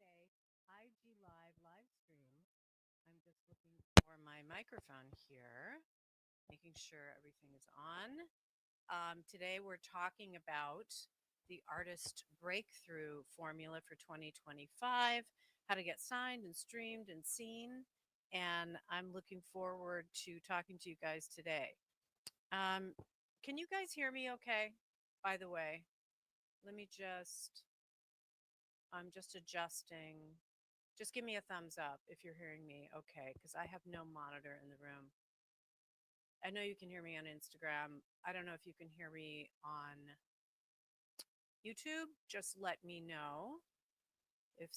Thursday IG live stream. I'm just looking for my microphone here, making sure everything is on. Today we're talking about the artist breakthrough formula for 2025, how to get signed and streamed and seen. And I'm looking forward to talking to you guys today. Um, can you guys hear me okay? By the way, let me just, I'm just adjusting. Just give me a thumbs up if you're hearing me okay, because I have no monitor in the room. I know you can hear me on Instagram. I don't know if you can hear me on YouTube. Just let me know if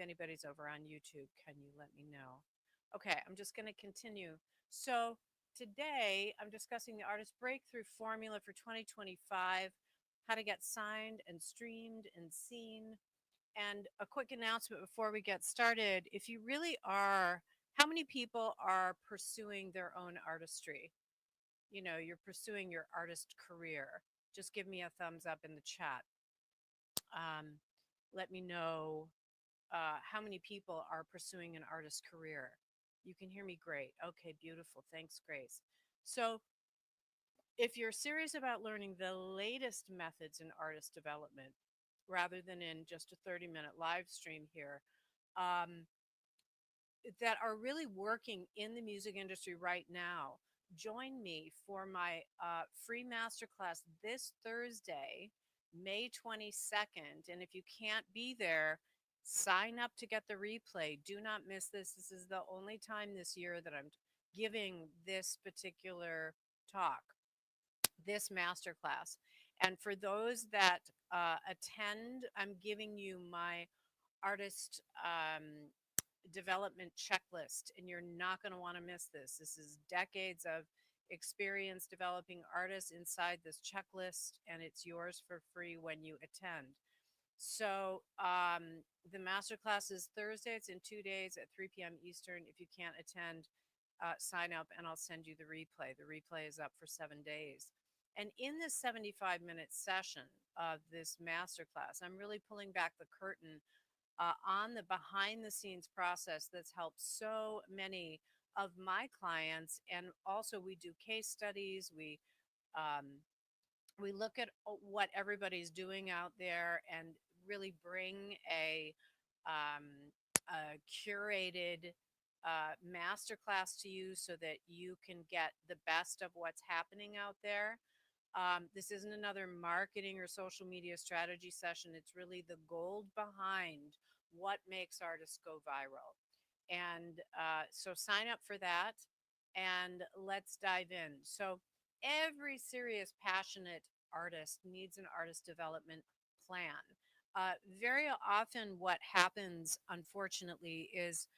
anybody's over on YouTube. Can you let me know? Okay, I'm just going to continue. So today I'm discussing the artist breakthrough formula for 2025, how to get signed and streamed and seen. And a quick announcement before we get started. If you really are, how many people are pursuing their own artistry? You know, you're pursuing your artist career. Just give me a thumbs up in the chat. Um, Let me know how many people are pursuing an artist career. You can hear me great. Okay, beautiful. Thanks, Grace. So, if you're serious about learning the latest methods in artist development, rather than in just a 30-minute live stream here, um, that are really working in the music industry right now, join me for my free masterclass this Thursday, May 22nd. And if you can't be there, sign up to get the replay. Do not miss this. This is the only time this year that I'm giving this particular talk, this masterclass. And for those that attend, I'm giving you my artist development checklist, and you're not going to want to miss this. This is decades of experience developing artists inside this checklist, and it's yours for free when you attend. So the masterclass is Thursday. It's in 2 days at 3 p.m. Eastern. If you can't attend, sign up and I'll send you the replay. The replay is up for 7 days. And in this 75-minute session of this masterclass, I'm really pulling back the curtain on the behind the scenes process that's helped so many of my clients. And also, we do case studies. Um, we look at what everybody's doing out there and really bring um, a curated masterclass to you so that you can get the best of what's happening out there. This isn't another marketing or social media strategy session. It's really the gold behind what makes artists go viral. And so sign up for that and let's dive in. So, every serious, passionate artist needs an artist development plan. Very often, what happens, unfortunately, is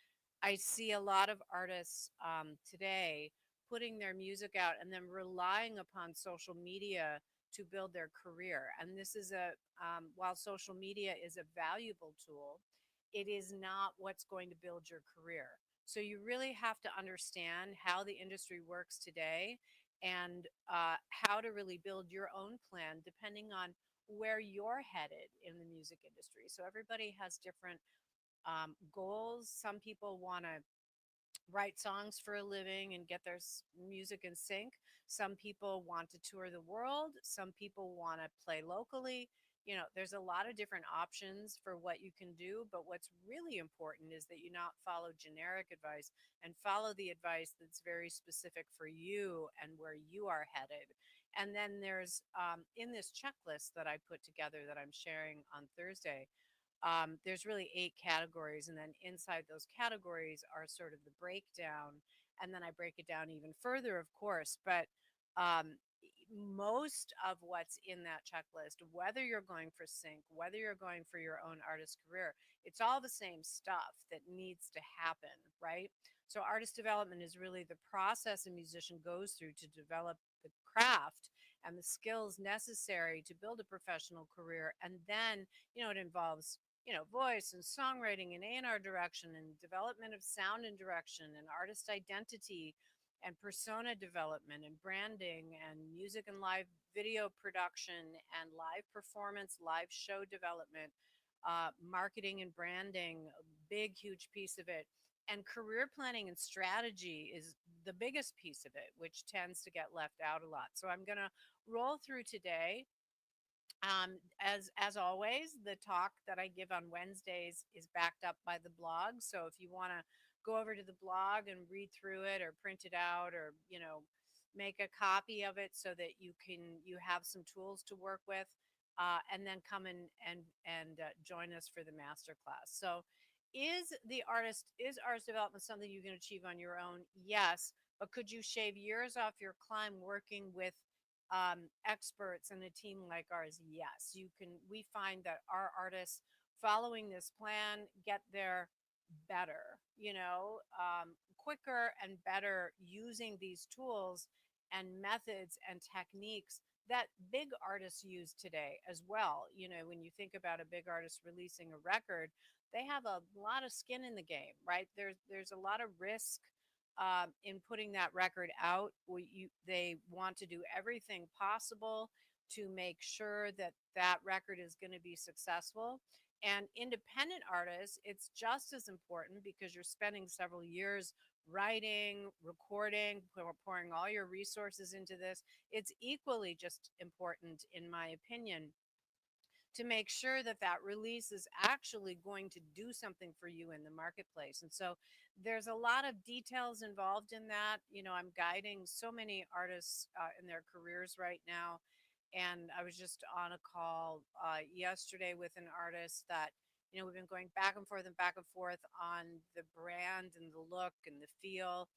I see a lot of artists today putting their music out and then relying upon social media to build their career. And this is while social media is a valuable tool, it is not what's going to build your career. So you really have to understand how the industry works today and how to really build your own plan depending on where you're headed in the music industry. So everybody has different goals. Some people want to write songs for a living and get their music in sync. Some people want to tour the world. Some people want to play locally. You know, there's a lot of different options for what you can do. But what's really important is that you not follow generic advice and follow the advice that's very specific for you and where you are headed. And then there's in this checklist that I put together that I'm sharing on Thursday, there's really 8 categories. And then inside those categories are sort of the breakdown. And then I break it down even further, of course. But um, most of what's in that checklist, whether you're going for sync, whether you're going for your own artist career, it's all the same stuff that needs to happen, right? So, artist development is really the process a musician goes through to develop the craft and the skills necessary to build a professional career. And then, it involves voice and songwriting and A&R direction and development of sound and direction and artist identity and persona development and branding and music and live video production and live performance, live show development. marketing and branding, a big, huge piece of it. And career planning and strategy is the biggest piece of it, which tends to get left out a lot. So I'm going to roll through today. As always, the talk that I give on Wednesdays is backed up by the blog. So if you want to go over to the blog and read through it or print it out or, make a copy of it so that you have some tools to work with, and then come in and join us for the master class. So is artist development something you can achieve on your own? Yes. But could you shave years off your climb working with experts and a team like ours? Yes, you can. We find that our artists following this plan get there better, quicker and better using these tools and methods and techniques that big artists use today as well. When you think about a big artist releasing a record, they have a lot of skin in the game, right? There's a lot of risk in putting that record out. They want to do everything possible to make sure that that record is going to be successful. And independent artists, it's just as important because you're spending several years writing, recording, pouring all your resources into this. It's equally just important, in my opinion, to make sure that that release is actually going to do something for you in the marketplace. And so there's a lot of details involved in that. I'm guiding so many artists in their careers right now. And I was just on a call yesterday with an artist that, we've been going back and forth on the brand and the look and the feel.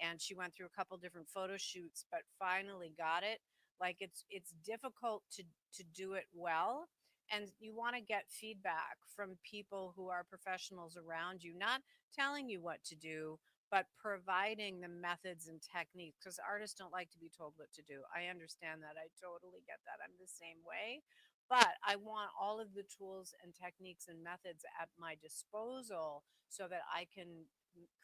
And she went through a couple different photo shoots, but finally got it. Like it's difficult to do it well, and you want to get feedback from people who are professionals around you, not telling you what to do, but providing the methods and techniques, because artists don't like to be told what to do. I understand that. I totally get that. I'm the same way. But I want all of the tools and techniques and methods at my disposal so that I can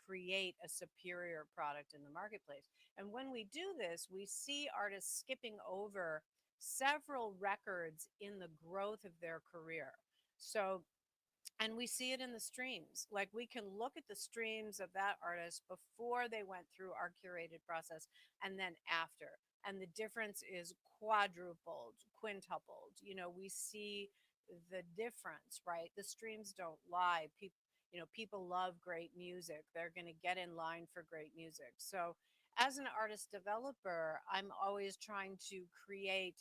create a superior product in the marketplace. And when we do this, we see artists skipping over several records in the growth of their career. So, and we see it in the streams. Like we can look at the streams of that artist before they went through our curated process and then after. And the difference is quadrupled, quintupled. We see the difference, right? The streams don't lie. People love great music. They're going to get in line for great music. So, as an artist developer, I'm always trying to create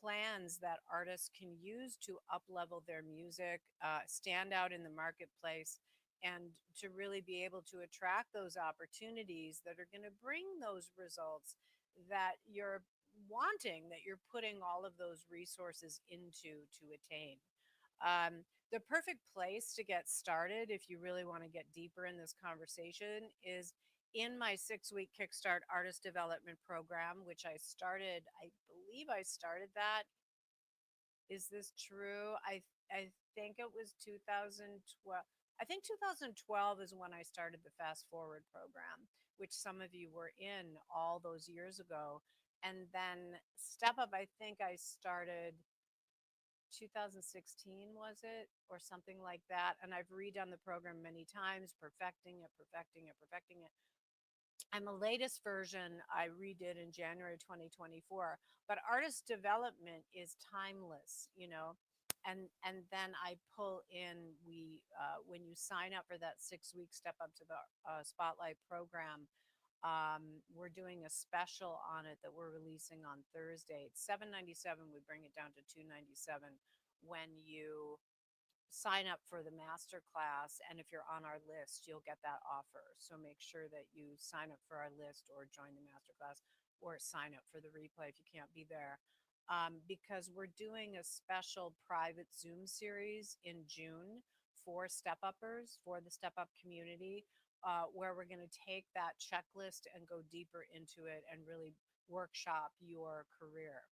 plans that artists can use to up level their music, stand out in the marketplace, and to really be able to attract those opportunities that are going to bring those results that you're wanting, that you're putting all of those resources into to attain. The perfect place to get started, if you really want to get deeper in this conversation, is in my 6-week Kickstart Artist Development Program, which I believe I started that. Is this true? I think it was 2012. I think 2012 is when I started the Fast Forward program, which some of you were in all those years ago. And then Step Up, I think I started 2016, was it? Or something like that. And I've redone the program many times, perfecting it, perfecting it, perfecting it. And the latest version I redid in January 2024. But artist development is timeless, and then I pull in when you sign up for that 6 week Step Up to the Spotlight program. We're doing a special on it that we're releasing on Thursday. It's $797. We bring it down to $297 when you sign up for the master class. And if you're on our list, you'll get that offer. So make sure that you sign up for our list or join the master class or sign up for the replay if you can't be there. Because we're doing a special private Zoom series in June for Step Uppers, for the Step Up community, where we're going to take that checklist and go deeper into it and really workshop your career.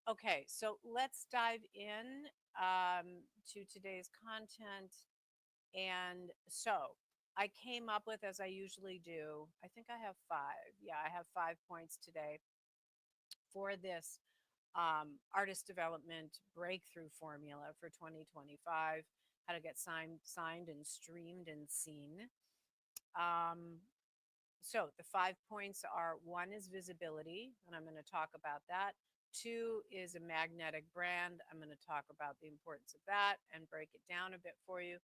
Okay, so let's dive in to today's content. And so I came up with, as I usually do, I think I have five. Yeah, I have 5 points today for this artist development breakthrough formula for 2025, how to get signed and streamed and seen. Um, so the 5 points are: one is visibility, and I'm going to talk about that. Two is a magnetic brand. I'm going to talk about the importance of that and break it down a bit for you.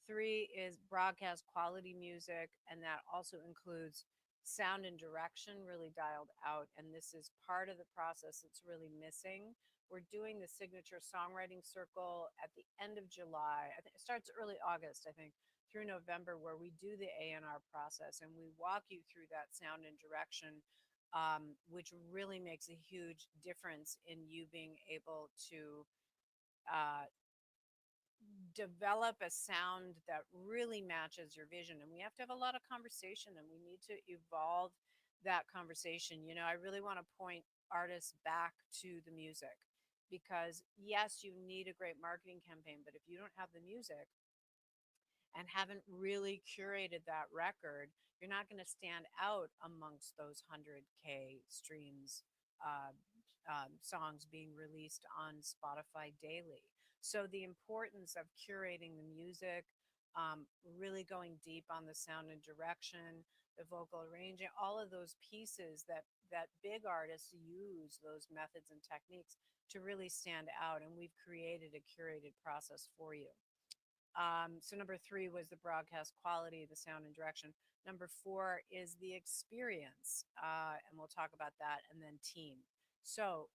Three is broadcast quality music, and that also includes sound and direction really dialed out. And this is part of the process that's really missing. We're doing the signature songwriting circle at the end of July. I think it starts early August, I think, through November, where we do the A&R process and we walk you through that sound and direction, which really makes a huge difference in you being able to uh, develop a sound that really matches your vision. And we have to have a lot of conversation and we need to evolve that conversation. I really want to point artists back to the music because, yes, you need a great marketing campaign, but if you don't have the music, and haven't really curated that record, you're not going to stand out amongst those 100K streams, uh, songs being released on Spotify daily. So, the importance of curating the music, really going deep on the sound and direction, the vocal arranging, all of those pieces that big artists use those methods and techniques to really stand out. And we've created a curated process for you. So number three was the broadcast quality, the sound and direction. Number four is the experience, and we'll talk about that. And then team. So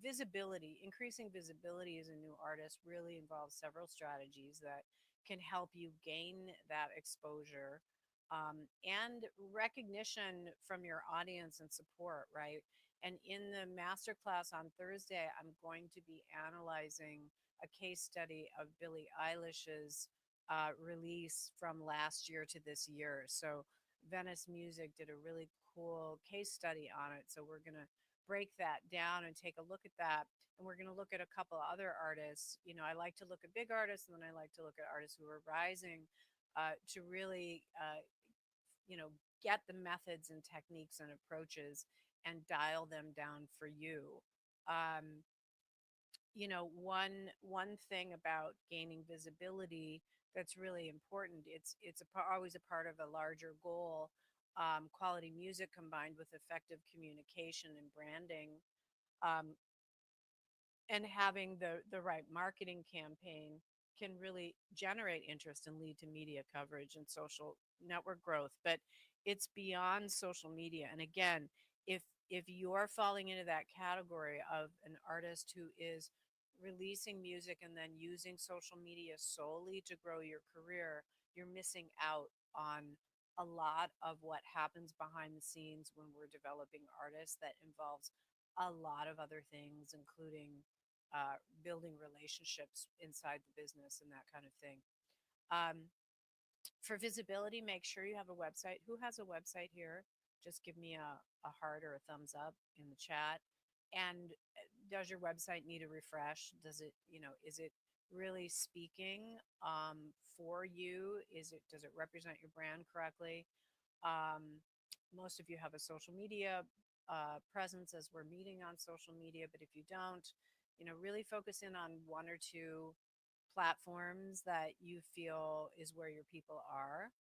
visibility, increasing visibility as a new artist really involves several strategies that can help you gain that exposure, and recognition from your audience and support, right? And in the masterclass on Thursday, I'm going to be analyzing a case study of Billie Eilish's release from last year to this year. So Venice Music did a really cool case study on it. So we're going to break that down and take a look at that. And we're going to look at a couple of other artists. I like to look at big artists, and then I like to look at artists who are rising, to really, get the methods and techniques and approaches and dial them down for you. Um, one thing about gaining visibility that's really important, always a part of a larger goal. Quality music combined with effective communication and branding, um, and having the right marketing campaign can really generate interest and lead to media coverage and social network growth. But it's beyond social media. And again, if you're falling into that category of an artist who is releasing music and then using social media solely to grow your career, you're missing out on a lot of what happens behind the scenes when we're developing artists that involves a lot of other things, including building relationships inside the business and that kind of thing. Um, for visibility, make sure you have a website. Who has a website here? Just give me a heart or a thumbs up in the chat. And does your website need a refresh? Is it really speaking, for you? Does it represent your brand correctly? Um, Most of you have a social media presence as we're meeting on social media, but if you don't, really focus in on one or two platforms that you feel is where your people are,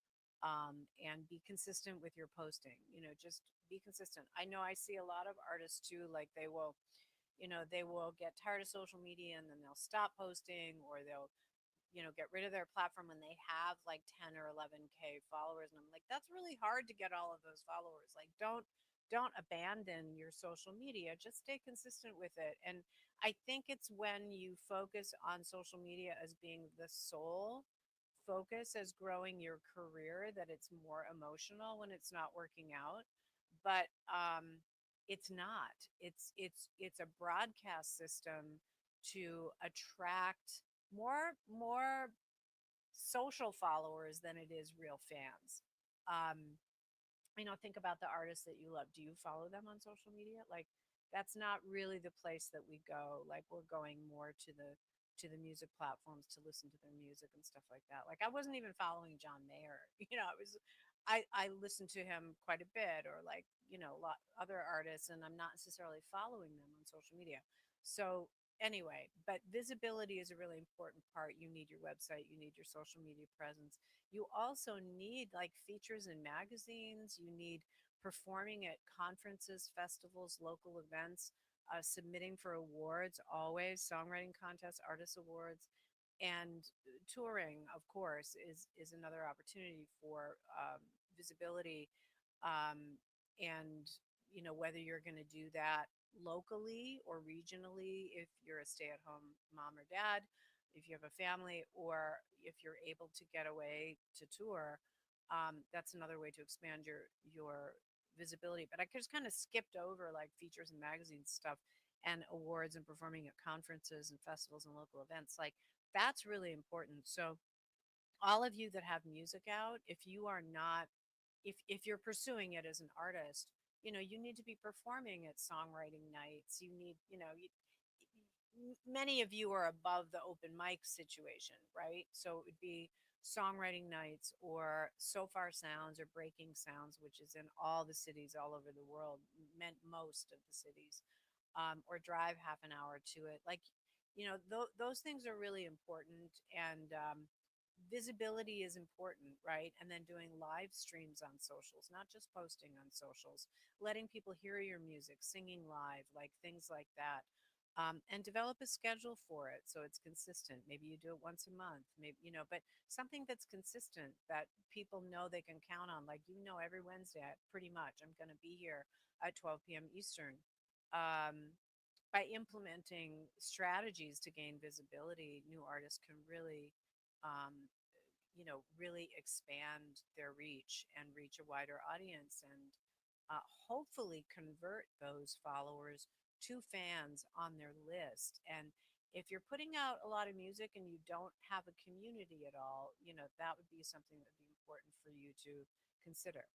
and be consistent with your posting. Just be consistent. I know I see a lot of artists too, like they will get tired of social media and then they'll stop posting, or they'll get rid of their platform when they have like 10 or 11K followers. And I'm like, that's really hard to get all of those followers. Like, don't abandon your social media, just stay consistent with it. And I think it's when you focus on social media as being the sole focus as growing your career that it's more emotional when it's not working out. But it's not. It's a broadcast system to attract more social followers than it is real fans. Um, think about the artists that you love. Do you follow them on social media? Like, that's not really the place that we go. Like, we're going more to the music platforms to listen to their music and stuff like that. Like, I wasn't even following John Mayer. I listened to him quite a bit, or like, a lot other artists, and I'm not necessarily following them on social media. So anyway, but visibility is a really important part. You need your website, you need your social media presence. You also need like features in magazines, you need performing at conferences, festivals, local events, submitting for awards, always songwriting contests, artist awards, and touring, of course, is another opportunity for visibility. And whether you're going to do that locally or regionally, if you're a stay-at-home mom or dad, if you have a family, or if you're able to get away to tour, that's another way to expand your visibility. But I just kind of skipped over like features and magazines stuff and awards and performing at conferences and festivals and local events. Like that's really important. So all of you that have music out, if you are not, if you're pursuing it as an artist, you need to be performing at songwriting nights. You need, many of you are above the open mic situation, right? So it would be songwriting nights or So Far Sounds or Breaking Sounds, which is in all the cities all over the world, meant most of the cities, or drive half an hour to it. Like, those things are really important. And visibility is important, right? And then doing live streams on socials, not just posting on socials, letting people hear your music, singing live, like things like that. And develop a schedule for it so it's consistent. Maybe you do it once a month, maybe, but something that's consistent that people know they can count on. Like, every Wednesday, pretty much, I'm going to be here at 12 p.m. Eastern. Um, by implementing strategies to gain visibility, new artists can really, um, really expand their reach and reach a wider audience, and hopefully convert those followers to fans on their list. And if you're putting out a lot of music and you don't have a community at all, that would be something that would be important for you to consider.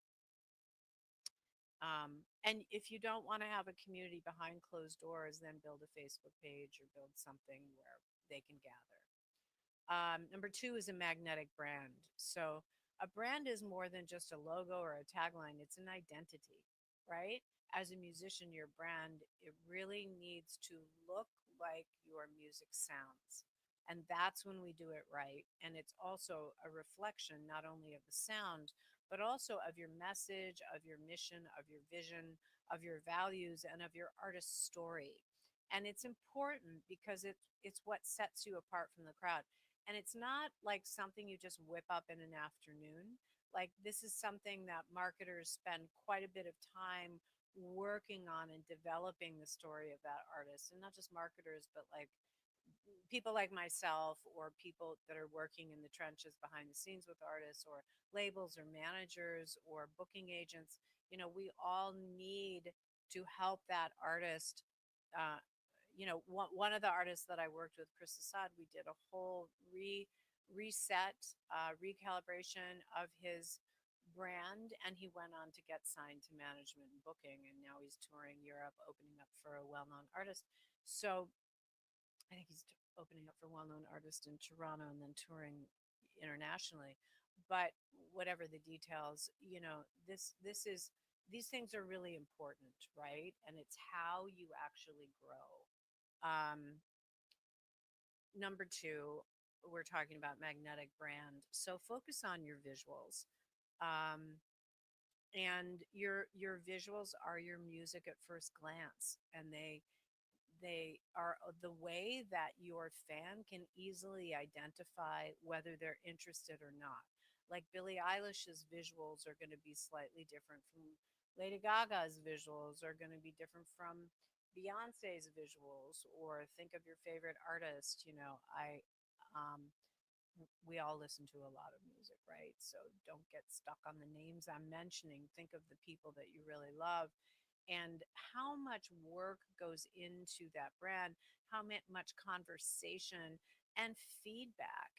And if you don't want to have a community behind closed doors, then build a Facebook page or build something where they can gather. Number two is a magnetic brand. So a brand is more than just a logo or a tagline, it's an identity, right? As a musician, your brand, it really needs to look like your music sounds. And that's when we do it right. And it's also a reflection not only of the sound, but also of your message, of your mission, of your vision, of your values, and of your artist's story. And it's important because it's what sets you apart from the crowd. And it's not like something you just whip up in an afternoon. Like, this is something that marketers spend quite a bit of time working on and developing the story of that artist. And not just marketers, but like people like myself or people that are working in the trenches behind the scenes with artists, or labels or managers or booking agents. We all need to help that artist. uh, one of the artists that I worked with, Chris Assad, we did a whole reset, recalibration of his brand, and he went on to get signed to management and booking, and now he's touring Europe, opening up for a well-known artist. So I think he's opening up for a well-known artist in Toronto and then touring internationally. But whatever the details, this is these things are really important, right? And it's how you actually grow. Um, Number two, we're talking about magnetic brand. So focus on your visuals. Um, and your visuals are your music at first glance, and they are the way that your fan can easily identify whether they're interested or not. Like Billie Eilish's visuals are going to be slightly different from Lady Gaga's visuals, are going to be different from Beyonce's visuals, or think of your favorite artist. We all listen to a lot of music, right? So don't get stuck on the names I'm mentioning. Think of the people that you really love and how much work goes into that brand, how much conversation and feedback.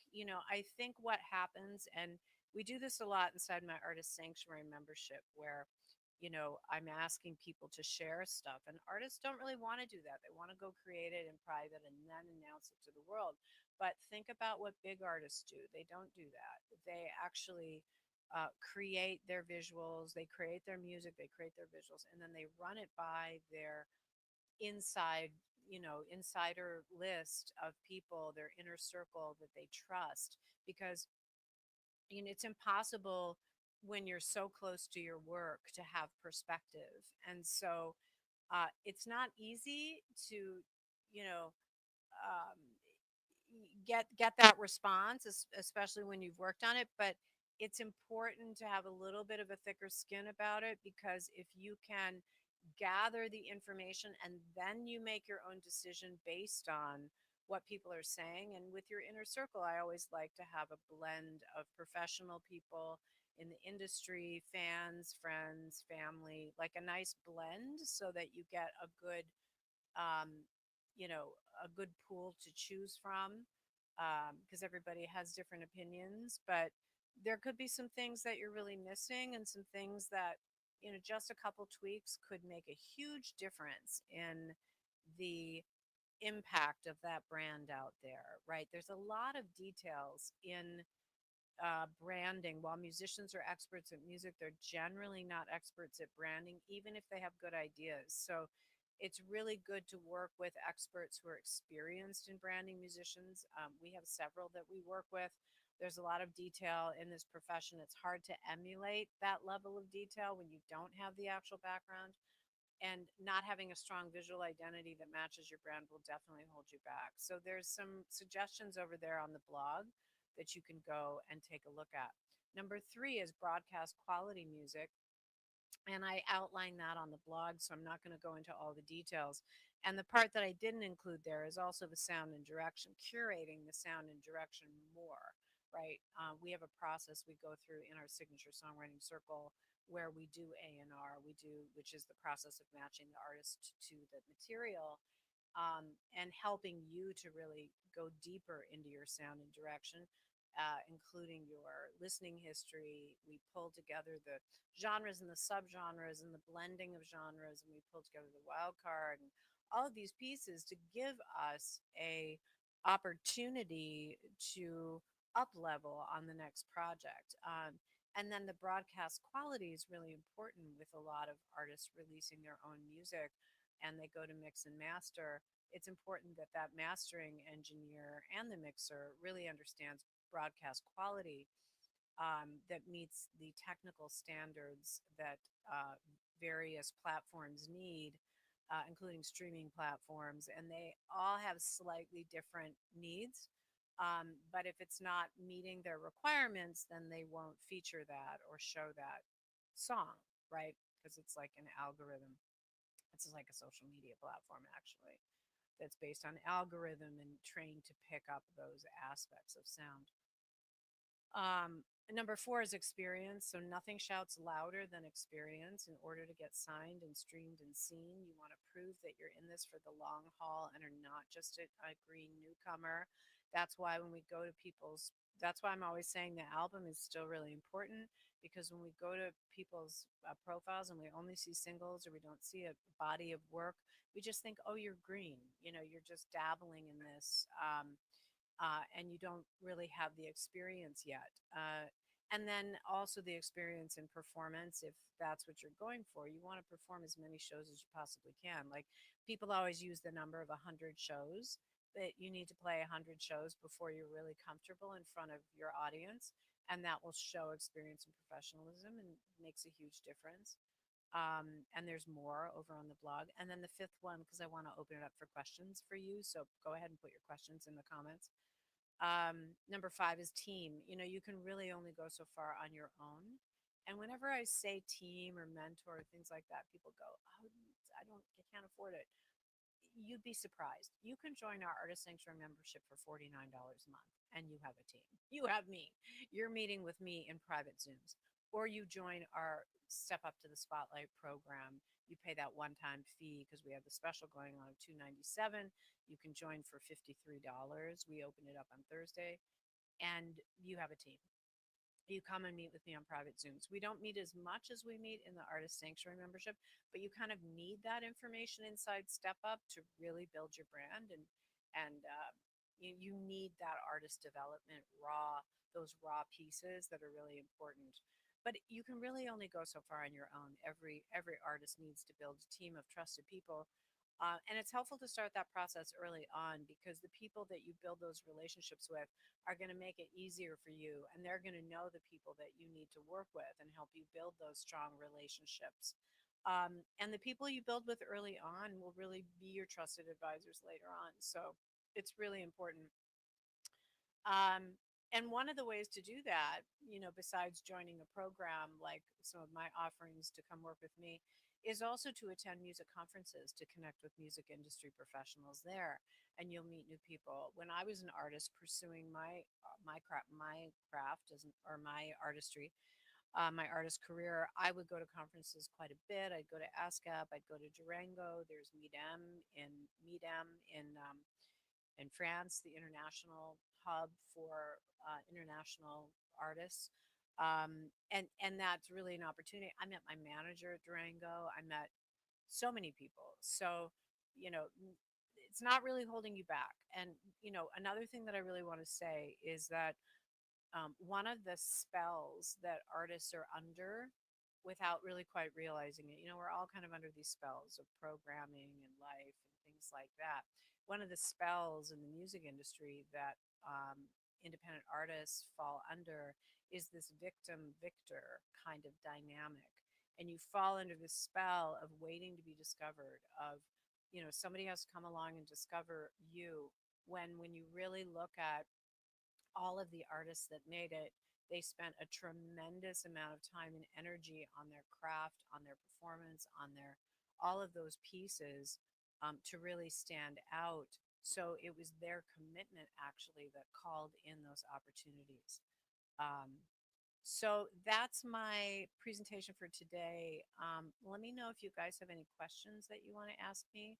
I think what happens, and we do this a lot inside my Artist Sanctuary membership, where I'm asking people to share stuff, and artists don't really want to do that. They want to go create it in private and then announce it to the world. But think about what big artists do. They don't do that. They actually create their visuals, they create their music, they create their visuals, and then they run it by their inside, insider list of people, their inner circle that they trust, because it's impossible when you're so close to your work to have perspective. And so it's not easy to, you know, um, get that response, especially when you've worked on it. But it's important to have a little bit of a thicker skin about it, because if you can gather the information and then you make your own decision based on what people are saying. And with your inner circle, I always like to have a blend of professional people in the industry, fans, friends, family, like a nice blend, so that you get a good um, a good pool to choose from, because everybody has different opinions. But there could be some things that you're really missing, and some things that, just a couple tweaks could make a huge difference in the impact of that brand out there, right? There's a lot of details in branding. While musicians are experts at music, they're generally not experts at branding, even if they have good ideas. So it's really good to work with experts who are experienced in branding musicians. We have several that we work with. There's a lot of detail in this profession. It's hard to emulate that level of detail when you don't have the actual background. And not having a strong visual identity that matches your brand will definitely hold you back. So there's some suggestions over there on the blog that you can go and take a look at. Number three is broadcast quality music. And I outline that on the blog, so I'm not going to go into all the details. And the part that I didn't include there is also the sound and direction, curating the sound and direction more, right? We have a process we go through in our signature songwriting circle, where we do A&R, which is the process of matching the artist to the material, and helping you to really go deeper into your sound and direction, including your listening history. We pull together the genres and the subgenres and the blending of genres, and we pull together the wild card and all of these pieces to give us a opportunity to up level on the next project. And then the broadcast quality is really important with a lot of artists releasing their own music, and they go to mix and master. It's important that that mastering engineer and the mixer really understands broadcast quality, that meets the technical standards that various platforms need, including streaming platforms. And they all have slightly different needs. But if it's not meeting their requirements, then they won't feature that or show that song, right? Because it's like an algorithm. It's like a social media platform, actually, that's based on algorithm and trained to pick up those aspects of sound. Number four is experience. So nothing shouts louder than experience. In order to get signed and streamed and seen, you want to prove that you're in this for the long haul and are not just a green newcomer. That's why when we go to people's, that's why I'm always saying the album is still really important, because when we go to people's profiles and we only see singles, or we don't see a body of work, we just think, oh, you're green. You're just dabbling in this. And you don't really have the experience yet. And then also the experience in performance, if that's what you're going for. You want to perform as many shows as you possibly can. Like, people always use the number of 100 shows, but you need to play 100 shows before you're really comfortable in front of your audience. And that will show experience and professionalism and makes a huge difference. And there's more over on the blog. And then the fifth one, because I want to open it up for questions for you. So go ahead and put your questions in the comments. Number five is team. You can really only go so far on your own. And whenever I say team or mentor, things like that, people go, oh, I can't afford it. You'd be surprised. You can join our Artist Sanctuary membership for $49 a month, and you have a team. You have me. You're meeting with me in private Zooms. Or you join our Step Up to the Spotlight program. You pay that one-time fee, because we have the special going on of $297. You can join for $53. We open it up on Thursday, and you have a team. You come and meet with me on private Zooms. We don't meet as much as we meet in the Artist Sanctuary membership, but you kind of need that information inside Step Up to really build your brand, and you need that artist development those raw pieces that are really important. But you can really only go so far on your own. Every artist needs to build a team of trusted people, And it's helpful to start that process early on because the people that you build those relationships with are going to make it easier for you, and they're going to know the people that you need to work with and help you build those strong relationships. And the people you build with early on will really be your trusted advisors later on. So it's really important. And one of the ways to do that, besides joining a program like some of my offerings to come work with me, is also to attend music conferences to connect with music industry professionals there, and you'll meet new people. When I was an artist pursuing my craft as or my artistry, my artist career, I would go to conferences quite a bit. I'd go to ASCAP, I'd go to Durango. There's MIDEM in France, the international hub for international artists. And that's really an opportunity. I met my manager at Durango. I met so many people. So, you know, it's not really holding you back. And, another thing that I really want to say is that one of the spells that artists are under without really quite realizing it. We're all kind of under these spells of programming and life and things like that. One of the spells in the music industry that independent artists fall under is this victim victor kind of dynamic. And you fall under this spell of waiting to be discovered, of, somebody has to come along and discover you when you really look at all of the artists that made it, they spent a tremendous amount of time and energy on their craft, on their performance, on their all of those pieces to really stand out. So it was their commitment actually that called in those opportunities. Um, so that's my presentation for today. Let me know if you guys have any questions that you want to ask me.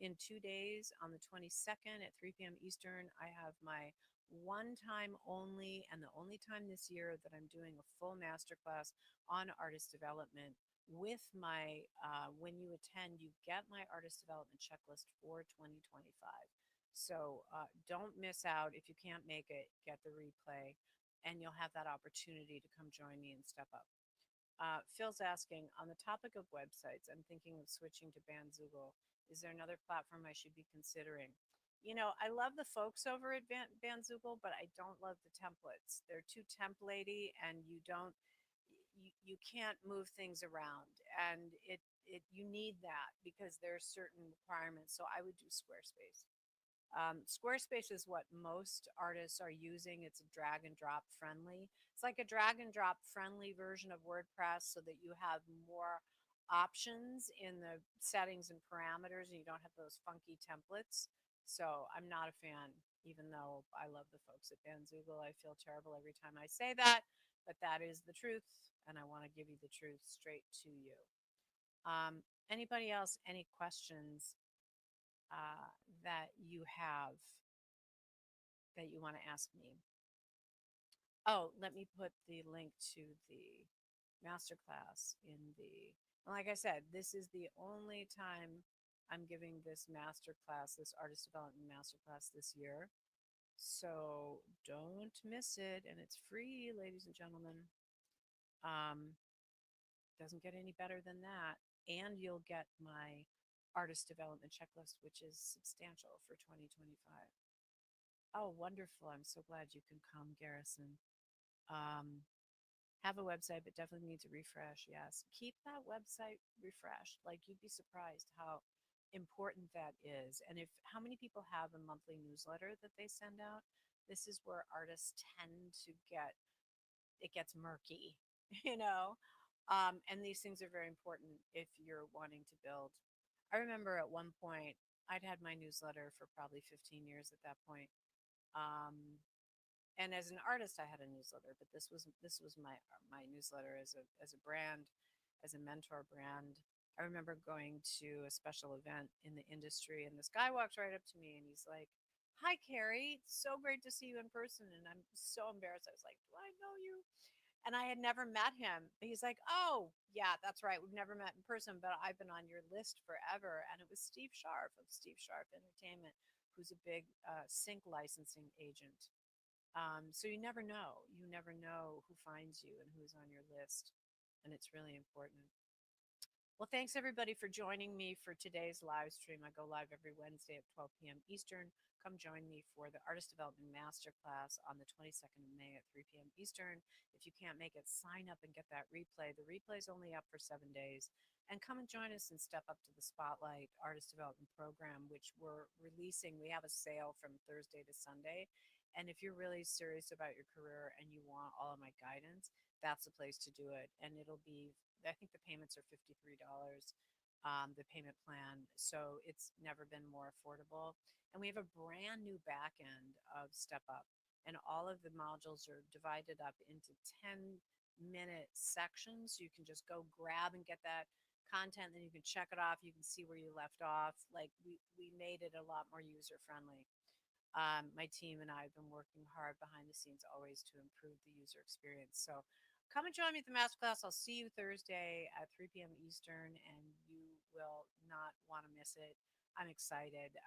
In 2 days, on the 22nd at 3 p.m. Eastern, I have my one time only and the only time this year that I'm doing a full masterclass on artist development with my, when you attend, you get my artist development checklist for 2025. So don't miss out. If you can't make it, get the replay and you'll have that opportunity to come join me and step up. Phil's asking, on the topic of websites, I'm thinking of switching to Bandzoogle. Is there another platform I should be considering? I love the folks over at Bandzoogle, but I don't love the templates. They're too templatey, and you can't move things around, and you need that because there are certain requirements. So I would do Squarespace. Squarespace is what most artists are using. It's drag and drop friendly. It's like a drag and drop friendly version of WordPress so that you have more options in the settings and parameters and you don't have those funky templates. So I'm not a fan, even though I love the folks at Bandzoogle. I feel terrible every time I say that, but that is the truth. And I want to give you the truth straight to you. Anybody else, any questions that you have that you want to ask me? Oh, let me put the link to the masterclass in the, like I said, this is the only time I'm giving this masterclass, this artist development masterclass this year. So don't miss it. And it's free, ladies and gentlemen. Um, doesn't get any better than that. And you'll get my artist development checklist, which is substantial for 2025. Oh, wonderful. I'm so glad you can come, Garrison. Um, have a website, but definitely need to refresh. Yes. Keep that website refreshed. Like, you'd be surprised how important that is. And if how many people have a monthly newsletter that they send out? This is where artists tend to get, it gets murky, you know? And these things are very important if you're wanting to build. I remember at one point, I'd had my newsletter for probably 15 years at that point. Um, and as an artist, I had a newsletter, but this was my newsletter as a brand, as a mentor brand. I remember going to a special event in the industry, and this guy walks right up to me, and he's like, "Hi, Carrie. It's so great to see you in person." And I'm so embarrassed. I was like, "Do I know you?" And I had never met him. He's like, "Oh, yeah, that's right. We've never met in person, but I've been on your list forever." And it was Steve Sharp of Steve Sharp Entertainment, who's a big sync licensing agent. So you never know. You never know who finds you and who's on your list. And it's really important. Well, thanks everybody for joining me for today's live stream. I go live every Wednesday at 12 p.m. Eastern. Come join me for the Artist Development Masterclass on the 22nd of May at 3 p.m. Eastern. If you can't make it, sign up and get that replay. The replay is only up for 7 days. And come and join us and step up to the Spotlight Artist Development Program, which we're releasing. We have a sale from Thursday to Sunday. And if you're really serious about your career and you want all of my guidance, that's the place to do it. And it'll be, I think the payments are $53, the payment plan. So it's never been more affordable. And we have a brand new back end of Step Up. And all of the modules are divided up into 10-minute sections. You can just go grab and get that content, then you can check it off. You can see where you left off. Like we made it a lot more user friendly. My team and I have been working hard behind the scenes always to improve the user experience. So come and join me at the masterclass. I'll see you Thursday at 3 p.m. Eastern, and you will not want to miss it. I'm excited.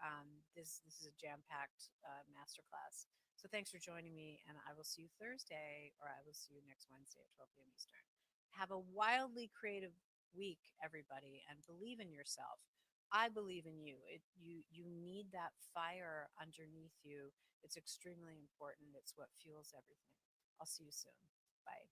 This is a jam-packed masterclass. So thanks for joining me, and I will see you Thursday, or I will see you next Wednesday at 12 p.m. Eastern. Have a wildly creative week, everybody, and believe in yourself. I believe in you. You need that fire underneath you. It's extremely important. It's what fuels everything. I'll see you soon. Bye.